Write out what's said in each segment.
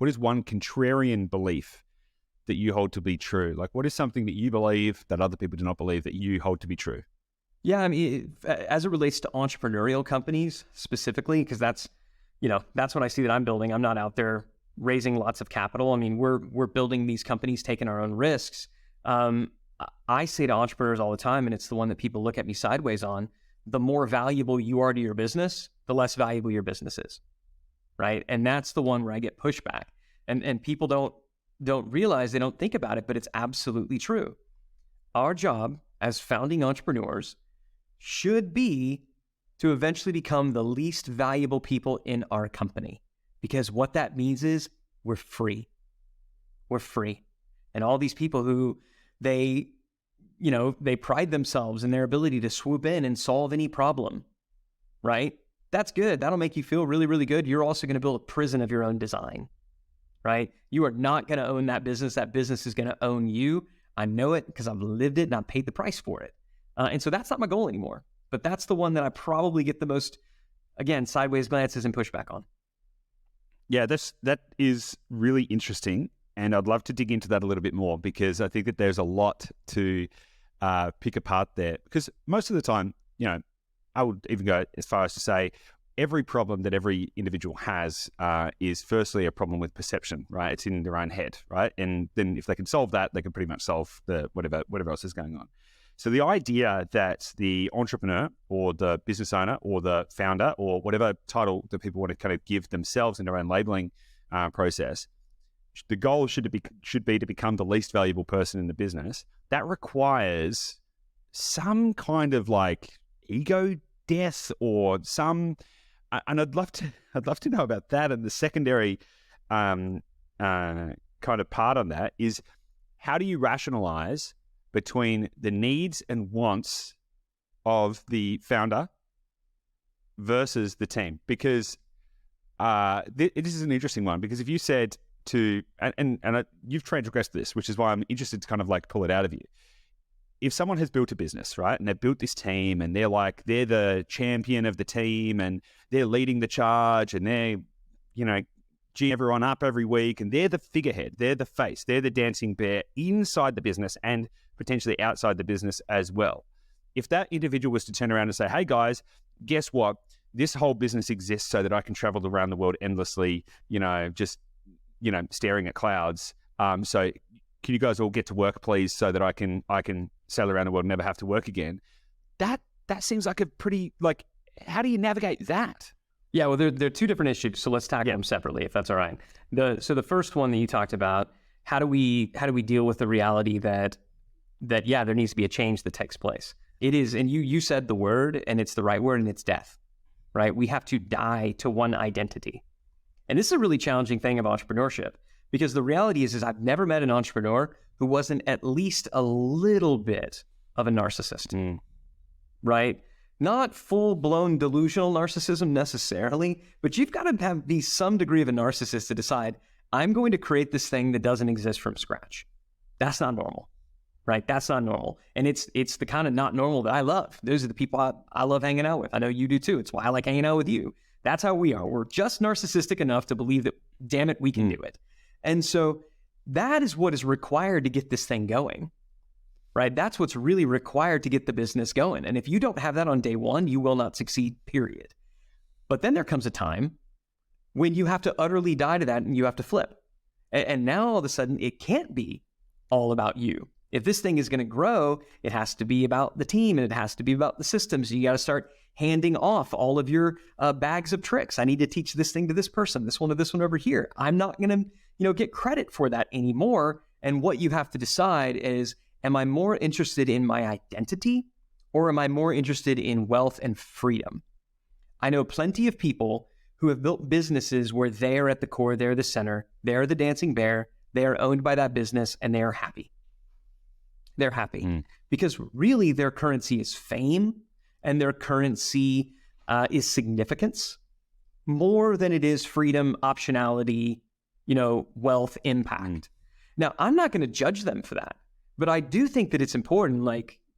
what is one contrarian belief that you hold to be true? Like, what is something that you believe that other people do not believe that you hold to be true? Yeah, I mean, as it relates to entrepreneurial companies specifically, because that's what I see that I'm building. I'm not out there raising lots of capital. I mean, we're building these companies, taking our own risks. I say to entrepreneurs all the time, and it's the one that people look at me sideways on, the more valuable you are to your business, the less valuable your business is, right? And that's the one where I get pushback. And people don't realize, they don't think about it, but it's absolutely true. Our job as founding entrepreneurs should be to eventually become the least valuable people in our company. Because what that means is we're free. We're free. And all these people who they pride themselves in their ability to swoop in and solve any problem, right? That's good. That'll make you feel really, really good. You're also going to build a prison of your own design, right? You are not going to own that business. That business is going to own you. I know it because I've lived it and I've paid the price for it. And so that's not my goal anymore. But that's the one that I probably get the most, again, sideways glances and pushback on. Yeah, that is really interesting. And I'd love to dig into that a little bit more, because I think that there's a lot to pick apart there. Because most of the time, I would even go as far as to say every problem that every individual has is firstly a problem with perception, right? It's in their own head, right? And then if they can solve that, they can pretty much solve the whatever else is going on. So the idea that the entrepreneur or the business owner or the founder or whatever title that people want to kind of give themselves in their own labeling process, the goal should be to become the least valuable person in the business. That requires some kind of like ego death or some, and I'd love to know about that. And the secondary kind of part on that is, how do you rationalize between the needs and wants of the founder versus the team? Because this is an interesting one, because if you said to, and you've transgressed this, which is why I'm interested to kind of like pull it out of you. If someone has built a business, right, and they've built this team and they're the champion of the team and they're leading the charge and they're, geeing everyone up every week, and they're the figurehead, they're the face, they're the dancing bear inside the business and potentially outside the business as well. If that individual was to turn around and say, hey guys, guess what? This whole business exists so that I can travel around the world endlessly, staring at clouds. So can you guys all get to work, please, so that I can sail around the world and never have to work again? That seems like a pretty, how do you navigate that? Yeah, well, there are two different issues, so let's tackle them separately, if that's all right. So the first one that you talked about, how do we deal with the reality that there needs to be a change that takes place? It is, and you said the word, and it's the right word, and it's death, right? We have to die to one identity. And this is a really challenging thing of entrepreneurship, because the reality is I've never met an entrepreneur who wasn't at least a little bit of a narcissist, right? Not full-blown delusional narcissism necessarily, but you've got to be some degree of a narcissist to decide, I'm going to create this thing that doesn't exist from scratch. That's not normal, right? That's not normal. And it's the kind of not normal that I love. Those are the people I love hanging out with. I know you do too. It's why I like hanging out with you. That's how we are. We're just narcissistic enough to believe that, damn it, we can do it. And so that is what is required to get this thing going. Right? That's what's really required to get the business going. And if you don't have that on day one, you will not succeed, period. But then there comes a time when you have to utterly die to that and you have to flip. And now all of a sudden, it can't be all about you. If this thing is going to grow, it has to be about the team and it has to be about the systems. You got to start handing off all of your bags of tricks. I need to teach this thing to this person, this one to this one over here. I'm not going to, get credit for that anymore. And what you have to decide is, am I more interested in my identity, or am I more interested in wealth and freedom? I know plenty of people who have built businesses where they are at the core, they're the center, they're the dancing bear, they are owned by that business, and they are happy. They're happy because really their currency is fame, and their currency is significance more than it is freedom, optionality, wealth, impact. Now, I'm not going to judge them for that. But I do think that it's important,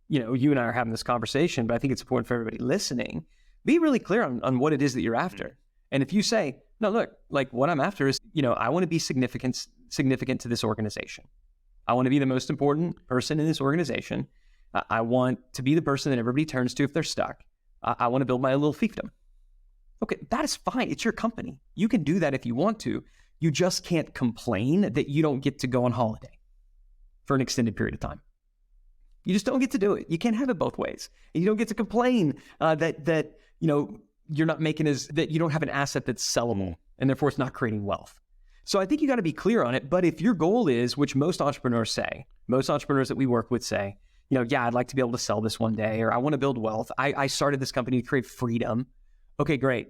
you and I are having this conversation, but I think it's important for everybody listening. Be really clear on what it is that you're after. And if you say, No, look, like what I'm after is, I want to be significant to this organization. I want to be the most important person in this organization. I want to be the person that everybody turns to if they're stuck. I want to build my little fiefdom. Okay, that is fine. It's your company. You can do that if you want to. You just can't complain that you don't get to go on holiday for an extended period of time. You just don't get to do it. You can't have it both ways. And you don't get to complain that you're not making that you don't have an asset that's sellable and therefore it's not creating wealth. So I think you got to be clear on it. But if your goal is, which most entrepreneurs that we work with say, I'd like to be able to sell this one day, or I want to build wealth. I started this company to create freedom. Okay, great.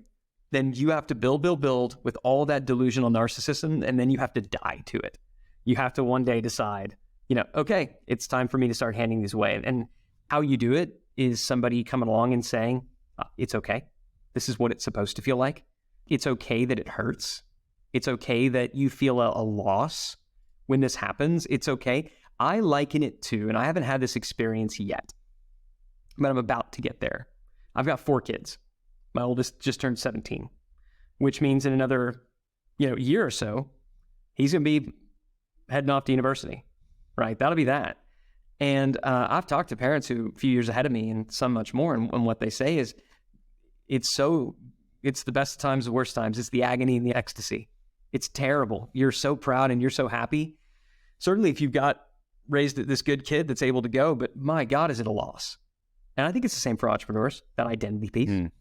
Then you have to build with all that delusional narcissism, and then you have to die to it. You have to one day decide, okay, it's time for me to start handing these away. And how you do it is somebody coming along and saying, it's okay. This is what it's supposed to feel like. It's okay that it hurts. It's okay that you feel a loss when this happens. It's okay. I liken it to, and I haven't had this experience yet, but I'm about to get there. I've got 4 kids. My oldest just turned 17, which means in another, year or so, he's going to be heading off to university, right? That'll be that. And I've talked to parents who a few years ahead of me and some much more. And what they say is, it's the best times, the worst times. It's the agony and the ecstasy. It's terrible. You're so proud and you're so happy. Certainly if you've got raised this good kid that's able to go, but my God, is it a loss? And I think it's the same for entrepreneurs, that identity piece. I think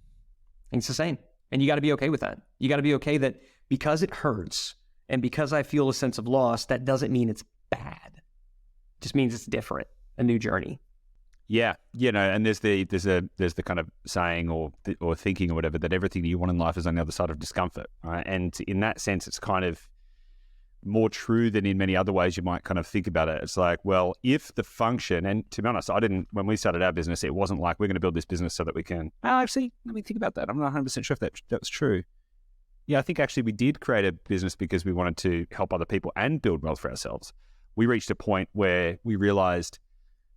it's the same. And you got to be okay with that. You got to be okay that because it hurts and because I feel a sense of loss, that doesn't mean it's bad. It just means it's different, a new journey. Yeah, and there's the kind of saying or thinking or whatever that everything that you want in life is on the other side of discomfort, right? And in that sense, it's kind of more true than in many other ways you might kind of think about it. It's like, well, if the function, and to be honest, when we started our business, it wasn't like we're going to build this business so that we can, actually, let me think about that. I'm not 100% sure if that was true. Yeah, I think actually we did create a business because we wanted to help other people and build wealth for ourselves. We reached a point where we realized,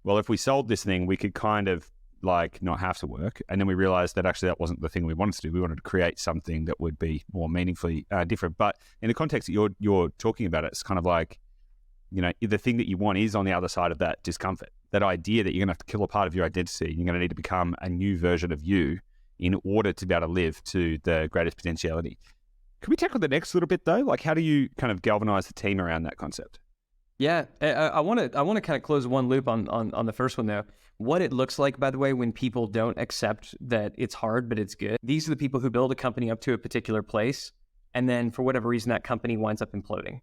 well, if we sold this thing, we could kind of like not have to work. And then we realized that actually that wasn't the thing we wanted to do. We wanted to create something that would be more meaningfully different. But in the context that you're talking about, it's kind of like, the thing that you want is on the other side of that discomfort, that idea that you're going to have to kill a part of your identity. You're going to need to become a new version of you in order to be able to live to the greatest potentiality. Can we tackle the next little bit though? Like, how do you kind of galvanize the team around that concept? Yeah, I want to kind of close one loop on the first one though. What it looks like, by the way, when people don't accept that it's hard, but it's good. These are the people who build a company up to a particular place, and then for whatever reason, that company winds up imploding.